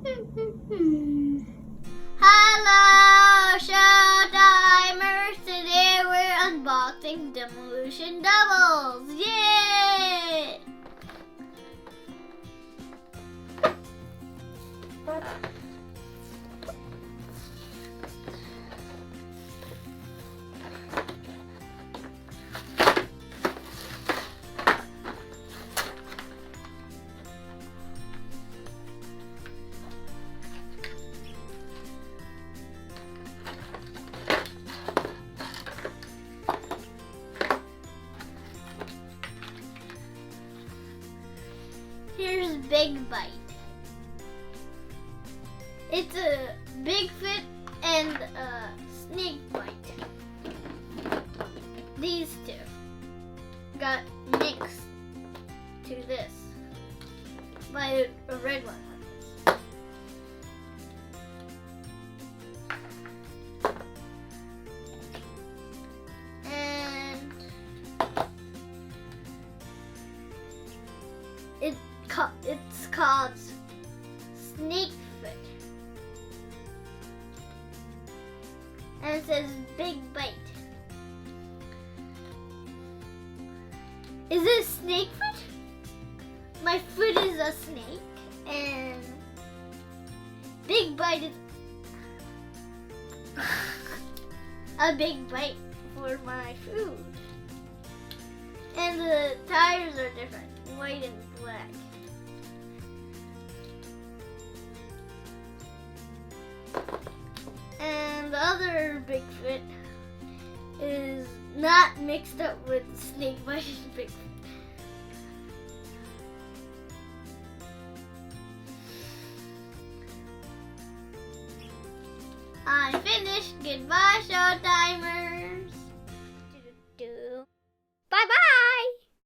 Hello, Showtimers! Today we're unboxing Demolition Doubles! Yay! Here's Big Bite. It's a Bigfoot and a snake bite. These two got mixed to this by a red one. And it's called Snakefoot. And it says Big Bite. Is it Snakefoot? My foot is a snake, and Big Bite is a big bite for my food. And the tires are different, white and black. And the other Bigfoot is not mixed up with snake bite and Bigfoot. I'm finished. Goodbye, Showtimers.